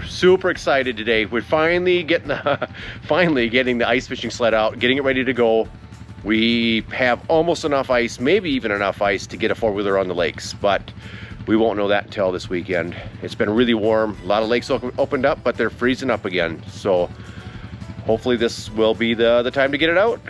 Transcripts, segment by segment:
here. Super excited today. We're finally getting the ice fishing sled out, getting it ready to go. We have almost enough ice, maybe even enough ice to get a four-wheeler on the lakes, but we won't know that until this weekend. It's been really warm. A lot of lakes opened up, but they're freezing up again. So hopefully this will be the time to get it out.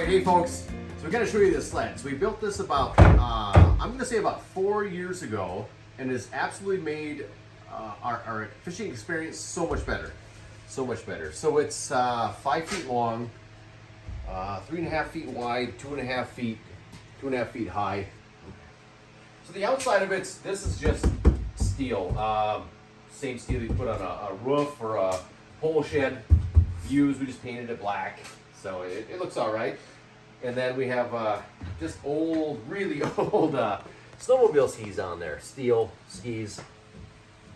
Hey folks, so we're going to show you this sled. So we built this about, I'm going to say about 4 years ago, and it's absolutely made our fishing experience so much better. So much better. So it's 5 feet long, 3.5 feet wide, 2.5 feet high. So the outside of this is just steel. Same steel you put on a roof or a pole shed. We just painted it black. So it looks all right. And then we have just old, really old snowmobile skis on there, steel skis.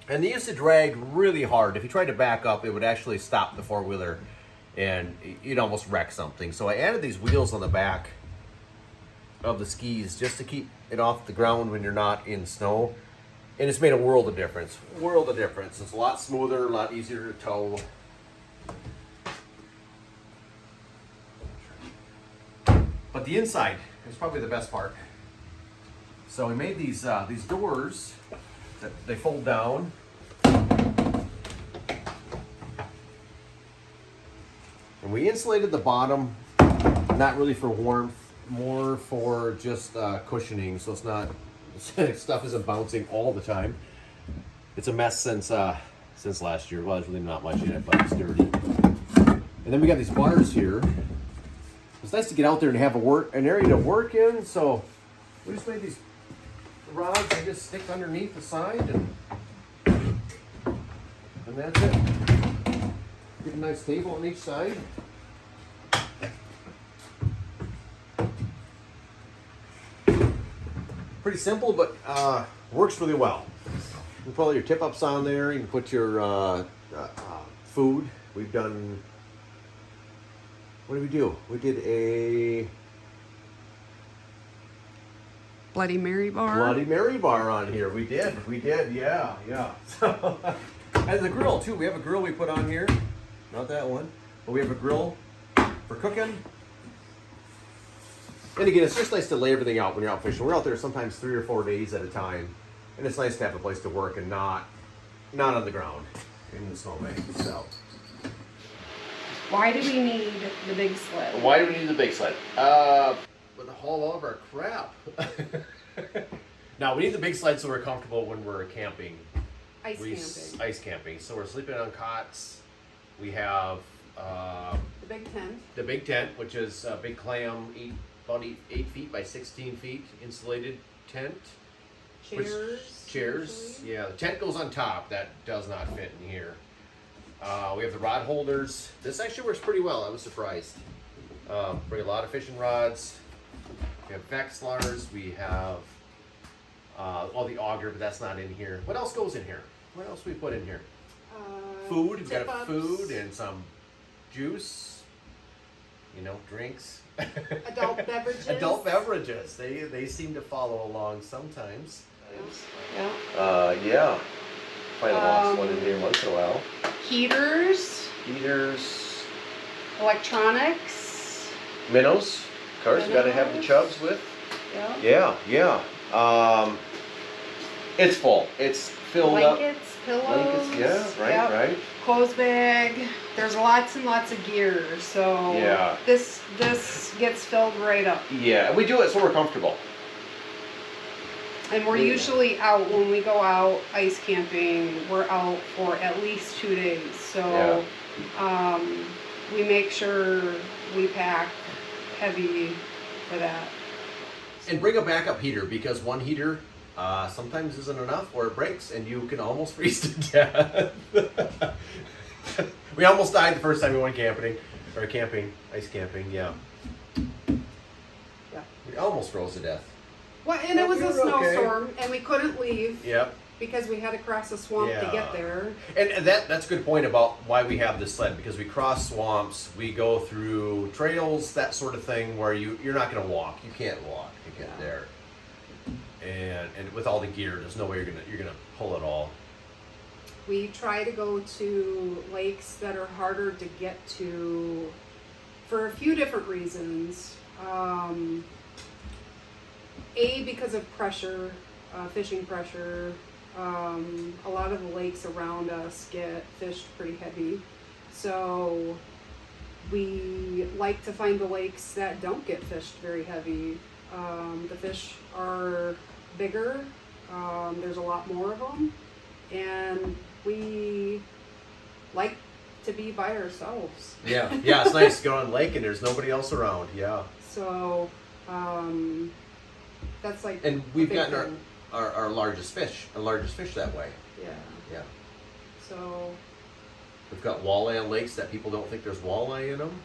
And they used to drag really hard. If you tried to back up, it would actually stop the four-wheeler and you'd almost wreck something. So I added these wheels on the back of the skis just to keep it off the ground when you're not in snow. And it's made a world of difference. World of difference. It's a lot smoother, a lot easier to tow. But the inside is probably the best part. So we made these doors that they fold down. And we insulated the bottom, not really for warmth, more for just cushioning, so it's not stuff isn't bouncing all the time. It's a mess since last year. Well, there's really not much in it, but it's dirty. And then we got these bars here. It's nice to get out there and have an area to work in. So we just made these rods. They just stick underneath the side, and that's it. Get a nice table on each side. Pretty simple, but works really well. You can put all your tip-ups on there. You can put your food. We've done... What did we do? We did a... Bloody Mary bar. Bloody Mary bar on here. We did, yeah. And the grill, too. We have a grill we put on here. Not that one. But we have a grill for cooking. And again, it's just nice to lay everything out when you're out fishing. We're out there sometimes 3 or 4 days at a time. And it's nice to have a place to work and not on the ground in the snowbank. So. Why do we need the big sled? Why do we need the big sled? But to haul all of our crap. Now, we need the big sled so we're comfortable when we're camping. Ice camping. So we're sleeping on cots. We have The big tent. the big tent, which is a big clam, about 8 feet by 16 feet insulated tent. Chairs. Chairs. Yeah, the tent goes on top. That does not fit in here. We have the rod holders. This actually works pretty well. I was surprised. Bring a lot of fishing rods. We have Vexlars. We have the auger, but that's not in here. What else goes in here? What else we put in here? Food. We've got food and some juice. Drinks. Adult beverages. Adult beverages. They seem to follow along sometimes. Yeah. Yeah. Find a lost one in here once in a while. Heaters. Electronics. Minnows. Of course, you got to have the chubs with. Yeah. Yeah. It's full. It's filled Blankets, up. pillows. Blankets. Yeah. Yep. Right. Clothes bag. There's lots and lots of gear. So Yeah. this gets filled right up. Yeah, and we do it so we're comfortable. And we're usually out, when we go out ice camping, we're out for at least 2 days. So we make sure we pack heavy for that. And bring a backup heater, because one heater sometimes isn't enough, or it breaks and you can almost freeze to death. We almost died the first time we went ice camping, yeah. We almost froze to death. Well, and it was a You're okay. snowstorm, and we couldn't leave Yep. because we had to cross a swamp to get there. And that's a good point about why we have this sled, because we cross swamps, we go through trails, that sort of thing, where you're not going to walk. You can't walk to get there. And with all the gear, there's no way you're gonna pull it all. We try to go to lakes that are harder to get to for a few different reasons. Because of pressure, fishing pressure. A lot of the lakes around us get fished pretty heavy. So we like to find the lakes that don't get fished very heavy. The fish are bigger. There's a lot more of them. And we like to be by ourselves. Yeah, it's nice to go on lake and there's nobody else around. Yeah. So that's like. And we've gotten our largest fish that way. Yeah. Yeah. So. We've got walleye on lakes that people don't think there's walleye in them.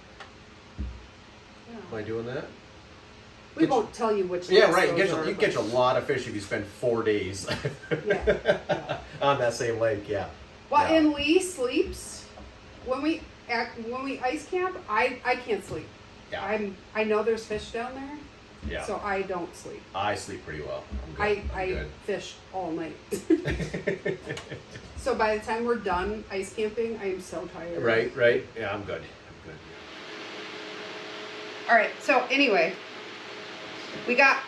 Yeah. Am I doing that? We won't tell you which. Yeah, right. those You catch a lot of fish if you spend 4 days on that same lake. Yeah. Well, Yeah. and Lee sleeps when we ice camp. I can't sleep. Yeah. I know there's fish down there, Yeah. So I don't sleep. I sleep pretty well. I'm good. I'm I good. fish all night. So by the time we're done ice camping, I am so tired. Right, right. Yeah, I'm good. I'm good. All right, so anyway, we got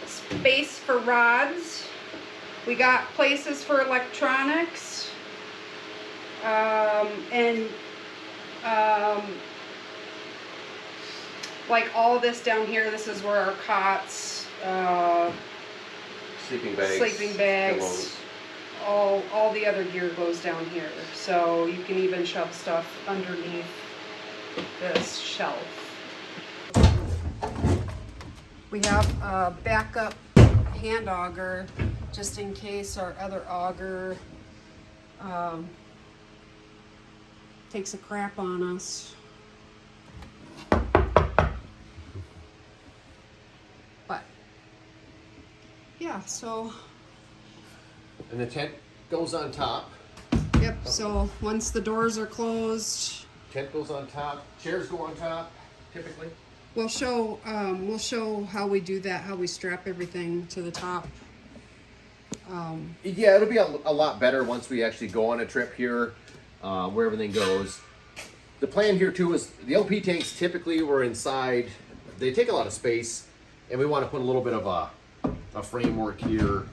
space for rods. We got places for electronics. Like all this down here, this is where our cots, Sleeping bags. pillows. All the other gear goes down here. So you can even shove stuff underneath this shelf. We have a backup hand auger just in case our other auger takes a crap on us. But yeah, so And the tent goes on top. yep, so once the doors are closed, Tent goes on top. Chairs go on top, typically. we'll show how we do that, how we strap everything to the top. Yeah, it'll be a lot better once we actually go on a trip here, where everything goes. The plan here too is the LP tanks typically were inside. They take a lot of space, and we want to put a little bit of a framework here,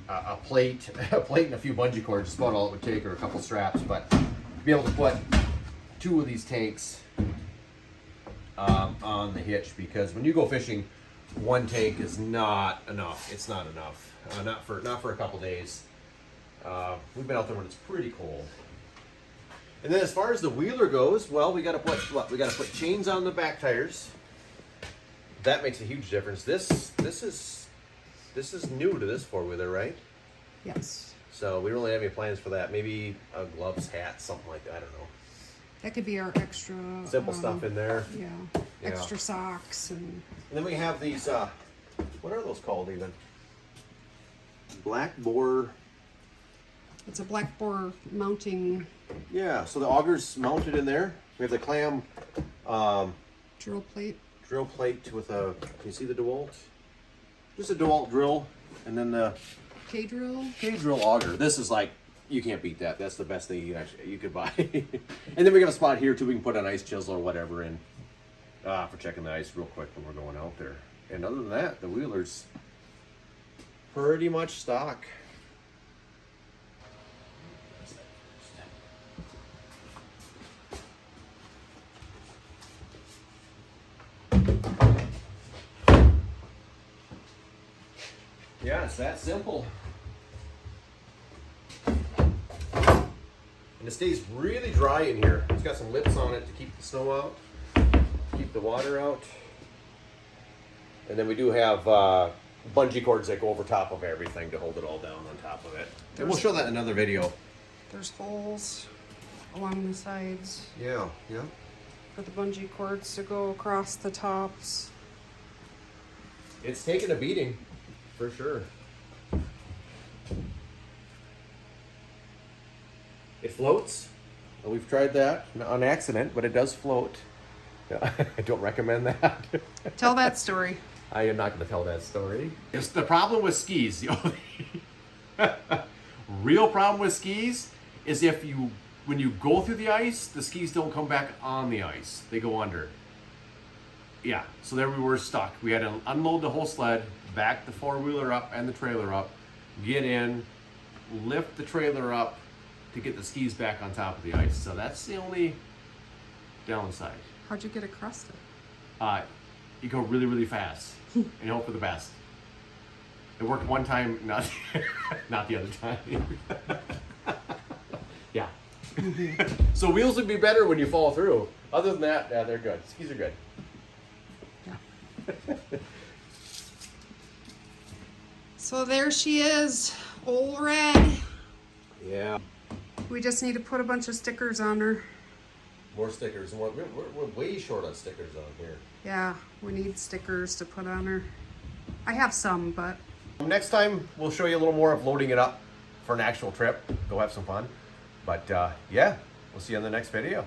a plate, and a few bungee cords. Just about all it would take, or a couple straps. But to be able to put 2 of these tanks on the hitch, because when you go fishing, 1 tank is not enough. It's not enough. Not for a couple days. We've been out there when it's pretty cold. And then as far as the wheeler goes, well, we got to put what? We got to put chains on the back tires. That makes a huge difference. This is new to this 4-wheeler, right? Yes. So we don't really have any plans for that. Maybe a gloves, hat, something like that. I don't know. That could be our extra Simple stuff in there. Yeah, Yeah. extra socks and And then we have these, what are those called even? Black bore. it's a black bore mounting Yeah, so the auger's mounted in there. We have the clam drill plate. drill plate with a, can you see the DeWalt? Just a DeWalt drill, and then the K-drill. K-drill auger. This is like, you can't beat that. That's the best thing you could buy. And then we got a spot here too. We can put an ice chisel or whatever in for checking the ice real quick when we're going out there. And other than that, the wheeler's pretty much stock. Yeah, it's that simple. And it stays really dry in here. It's got some lips on it to keep the snow out, keep the water out. And then we do have bungee cords that go over top of everything to hold it all down on top of it. And we'll show that in another video. There's holes along the sides Yeah, yeah. for the bungee cords to go across the tops. It's taken a beating, for sure. It floats. We've tried that on accident, but it does float. I don't recommend that. Tell that story. I am not going to tell that story. It's the problem with skis. The only real problem with skis is when you go through the ice, the skis don't come back on the ice. They go under. Yeah, so there we were stuck. We had to unload the whole sled, back the 4-wheeler up and the trailer up, get in, lift the trailer up to get the skis back on top of the ice. So that's the only downside. How'd you get across it? You go really, really fast and hope for the best. It worked one time, not the other time. Yeah. So wheels would be better when you fall through. Other than that, yeah, they're good. Skis are good. Yeah. So there she is, Ole Red. Yeah. We just need to put a bunch of stickers on her. More stickers. We're way short on stickers on here. Yeah, we need stickers to put on her. I have some, but... Next time, we'll show you a little more of loading it up for an actual trip. Go have some fun. But yeah, we'll see you on the next video.